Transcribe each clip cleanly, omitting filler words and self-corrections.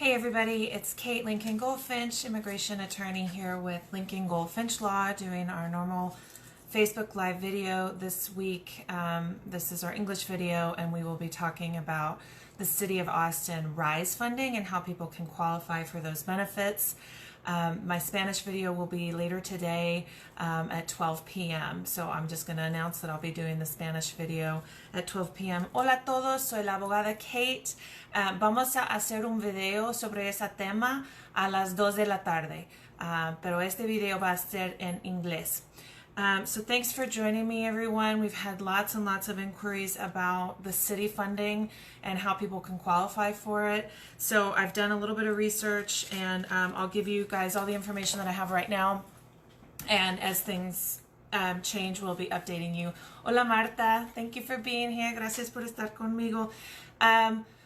Hey everybody, it's Kate Lincoln-Goldfinch, immigration attorney here with Lincoln-Goldfinch Law, doing our normal Facebook Live video this week. This is our English video, and we will be talking about the City of Austin RISE funding and how people can qualify for those benefits. My Spanish video will be later today at 12 p.m. So I'm just going to announce that I'll be doing the Spanish video at 12 p.m. Hola a todos, soy la abogada Kate. Vamos a hacer un video sobre ese tema a las 2 de la tarde. Pero este video va a ser en inglés. So thanks for joining me, everyone. We've had lots and lots of inquiries about the city funding and how people can qualify for it. So I've done a little bit of research, and I'll give you guys all the information that I have right now. And as things change, we'll be updating you. Hola, Marta. Thank you for being here. Gracias por estar conmigo.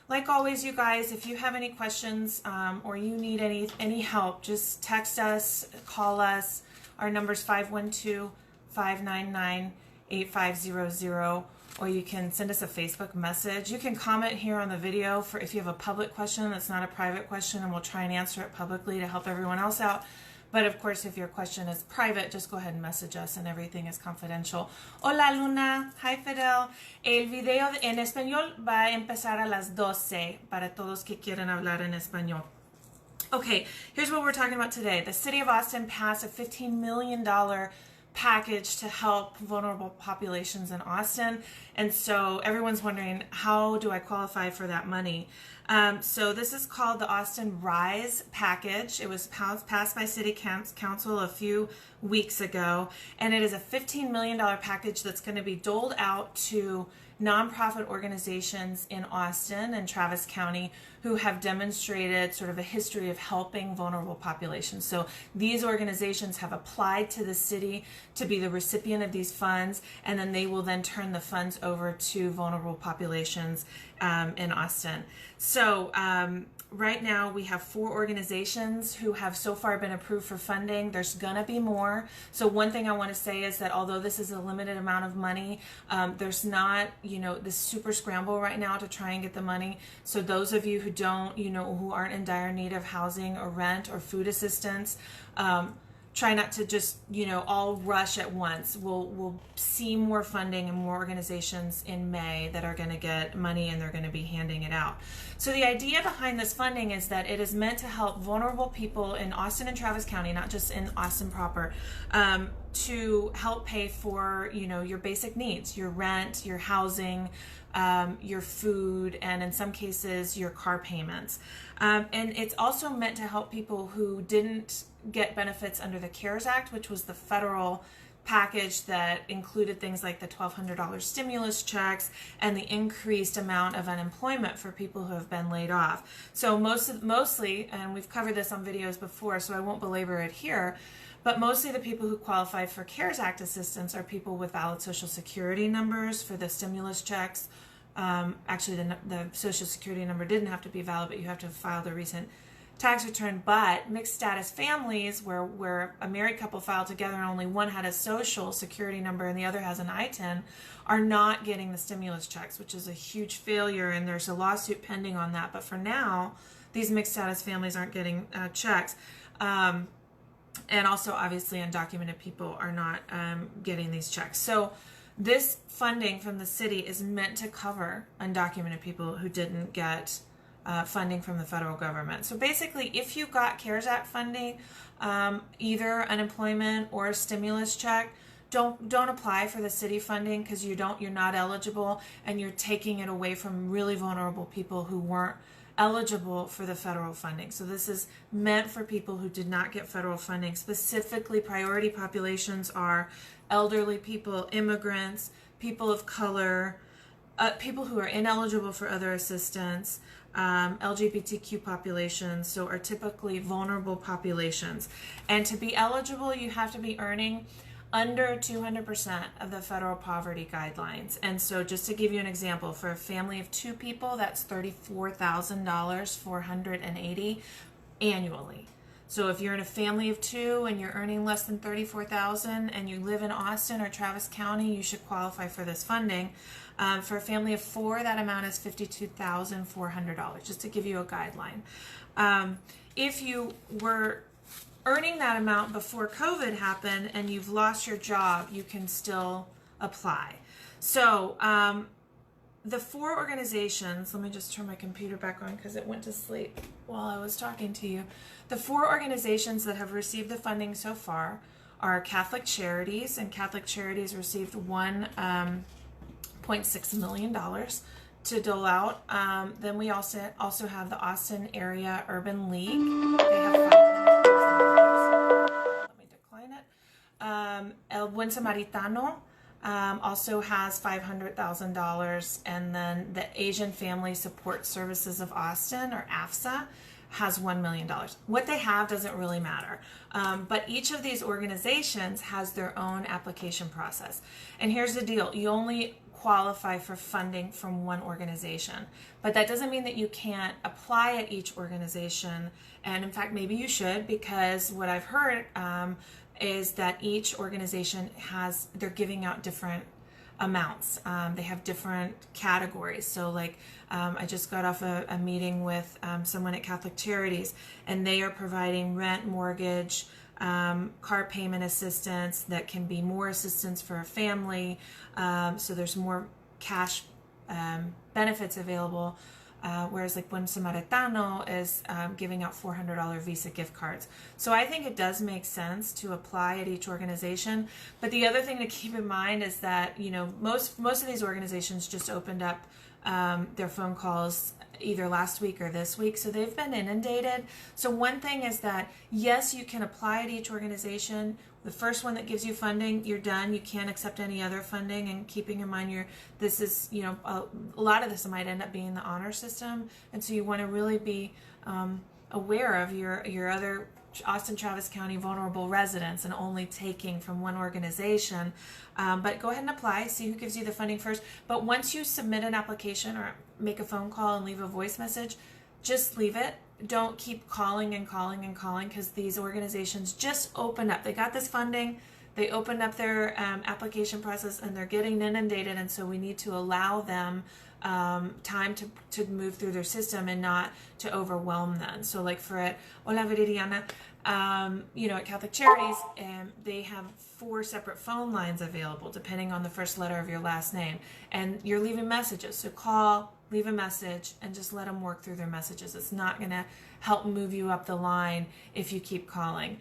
Like always, you guys, if you have any questions or you need any help, just text us, call us. Our number is 512-599-8500, or you can send us a Facebook message. You can comment here on the video for if you have a public question that's not a private question, and we'll try and answer it publicly to help everyone else out. But of course, if your question is private, just go ahead and message us, and everything is confidential. Hola, Luna. Hi, Fidel. El video en español va a empezar a las 12 para todos que quieren hablar en español. Okay, here's what we're talking about today. The City of Austin passed a $15 million package to help vulnerable populations in Austin. And so everyone's wondering, how do I qualify for that money? So this is called the Austin RISE package. It was passed by City Council a few weeks ago, and it is a $15 million package that's going to be doled out to nonprofit organizations in Austin and Travis County who have demonstrated sort of a history of helping vulnerable populations. So these organizations have applied to the city to be the recipient of these funds, and then they will then turn the funds over to vulnerable populations in Austin. So right now we have 4 organizations who have so far been approved for funding. There's gonna be more. So one thing I want to say is that although this is a limited amount of money, there's not, this super scramble right now to try and get the money. So those of you who don't, who aren't in dire need of housing or rent or food assistance, try not to just, all rush at once. We'll see more funding and more organizations in May that are going to get money, and they're going to be handing it out. So the idea behind this funding is that it is meant to help vulnerable people in Austin and Travis County, not just in Austin proper, to help pay for, your basic needs, your rent, your housing, your food, and in some cases your car payments. And it's also meant to help people who didn't get benefits under the CARES Act, which was the federal package that included things like the $1,200 stimulus checks and the increased amount of unemployment for people who have been laid off. So mostly, and we've covered this on videos before, so I won't belabor it here, but mostly the people who qualify for CARES Act assistance are people with valid Social Security numbers for the stimulus checks. Actually, the Social Security number didn't have to be valid, but you have to have filed a recent tax return. But mixed status families, where a married couple filed together and only one had a Social Security number and the other has an I-10, are not getting the stimulus checks, which is a huge failure, and there's a lawsuit pending on that. But for now, these mixed status families aren't getting checks. And also, obviously, undocumented people are not getting these checks. So this funding from the city is meant to cover undocumented people who didn't get funding from the federal government. So basically, if you got CARES Act funding, either unemployment or a stimulus check, don't apply for the city funding, because you're not eligible, and you're taking it away from really vulnerable people who weren't eligible for the federal funding. So this is meant for people who did not get federal funding. Specifically, priority populations are elderly people, immigrants, people of color, people who are ineligible for other assistance, LGBTQ populations, so are typically vulnerable populations. And to be eligible, you have to be earning under 200% of the federal poverty guidelines. And so just to give you an example, for a family of 2 people, that's $34,480 annually. So if you're in a family of 2 and you're earning less than $34,000 and you live in Austin or Travis County, you should qualify for this funding. For a family of 4, that amount is $52,400, just to give you a guideline. If you were earning that amount before COVID happened and you've lost your job, you can still apply. So the 4 organizations, let me just turn my computer back on because it went to sleep while I was talking to you. The 4 organizations that have received the funding so far are Catholic Charities, and Catholic Charities received $1.6 million to dole out. Then we also have the Austin Area Urban League. They have $500,000. Let me decline it. El Buen Samaritano also has $500,000, and then the Asian Family Support Services of Austin, or AFSA, has $1 million. What they have doesn't really matter, but each of these organizations has their own application process. And here's the deal: you only qualify for funding from one organization, but that doesn't mean that you can't apply at each organization. And in fact, maybe you should, because what I've heard is that each organization they're giving out different amounts. They have different categories. So like I just got off a meeting with someone at Catholic Charities, and they are providing rent, mortgage, car payment assistance that can be more assistance for a family. So there's more cash benefits available. Whereas like Buen Samaritano is giving out $400 Visa gift cards. So I think it does make sense to apply at each organization. But the other thing to keep in mind is that, you know, most of these organizations just opened up their phone calls either last week or this week, so they've been inundated. So one thing is that, yes, you can apply at each organization. The first one that gives you funding, you're done. You can't accept any other funding. And keeping in mind, this is, you know, a lot of this might end up being the honor system, and so you want to really be aware of your other Austin Travis County vulnerable residents and only taking from one organization. But go ahead and apply, see who gives you the funding first. But once you submit an application or make a phone call and leave a voice message, just leave it. Don't keep calling and calling and calling, because these organizations just opened up. They got this funding, they opened up their application process, and they're getting inundated, and so we need to allow them time to move through their system and not to overwhelm them. So like for Hola Veridiana, you know, at Catholic Charities, they have 4 separate phone lines available depending on the first letter of your last name, and you're leaving messages. So call, leave a message, and just let them work through their messages. It's not going to help move you up the line if you keep calling.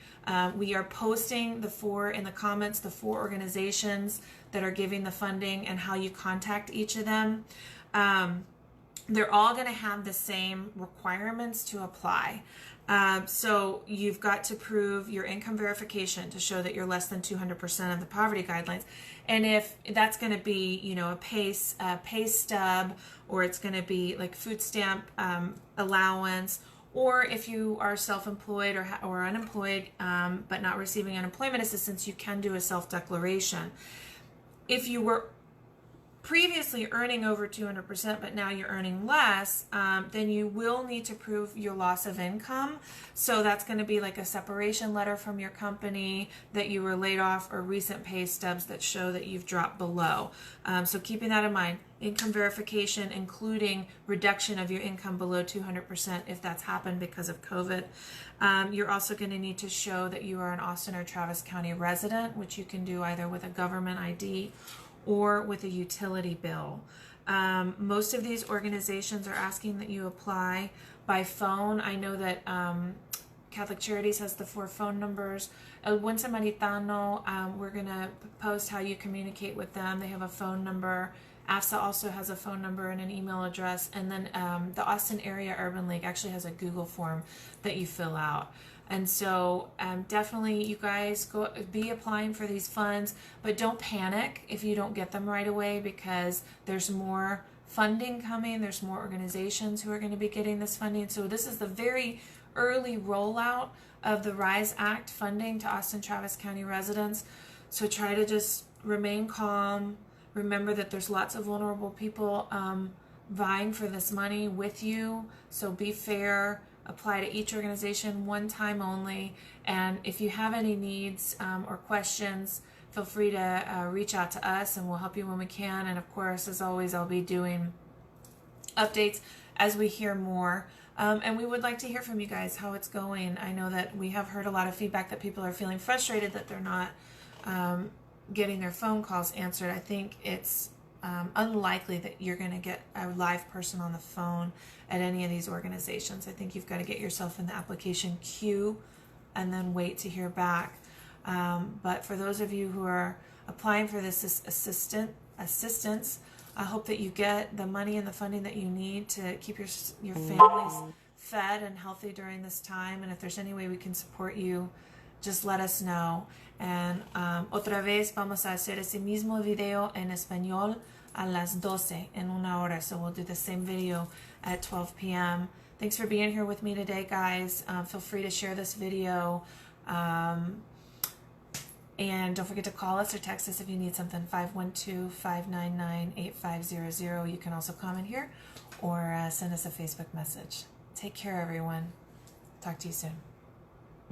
We are posting in the comments the 4 organizations that are giving the funding and how you contact each of them. They're all going to have the same requirements to apply. So you've got to prove your income verification to show that you're less than 200% of the poverty guidelines. And if that's going to be, you know, a pay stub, or it's going to be like food stamp allowance, or if you are self-employed or unemployed but not receiving unemployment assistance, you can do a self-declaration. If you were previously earning over 200%, but now you're earning less, then you will need to prove your loss of income. So that's going to be like a separation letter from your company that you were laid off, or recent pay stubs that show that you've dropped below. So keeping that in mind, income verification, including reduction of your income below 200% if that's happened because of COVID. You're also going to need to show that you are an Austin or Travis County resident, which you can do either with a government ID or with a utility bill. Most of these organizations are asking that you apply by phone. I know that Catholic Charities has the 4 phone numbers. El Buen Samaritano, we're going to post how you communicate with them. They have a phone number. AFSA also has a phone number and an email address. And then the Austin Area Urban League actually has a Google form that you fill out. And so definitely you guys be applying for these funds, but don't panic if you don't get them right away, because there's more funding coming. There's more organizations who are going to be getting this funding. So this is the very early rollout of the RISE Act funding to Austin Travis County residents. So try to just remain calm. Remember that there's lots of vulnerable people vying for this money with you. So be fair. apply to each organization one time only. And if you have any needs or questions, feel free to reach out to us and we'll help you when we can. And of course, as always, I'll be doing updates as we hear more. And we would like to hear from you guys how it's going. I know that we have heard a lot of feedback that people are feeling frustrated that they're not getting their phone calls answered. I think it's unlikely that you're going to get a live person on the phone at any of these organizations. I think you've got to get yourself in the application queue and then wait to hear back. But for those of you who are applying for this assistance, I hope that you get the money and the funding that you need to keep your families fed and healthy during this time. And if there's any way we can support you, just let us know. And otra vez vamos a hacer ese mismo video en español a las 12 en una hora. So we'll do the same video at 12 p.m. Thanks for being here with me today, guys. Feel free to share this video. And don't forget to call us or text us if you need something, 512-599-8500. You can also comment here or send us a Facebook message. Take care, everyone. Talk to you soon.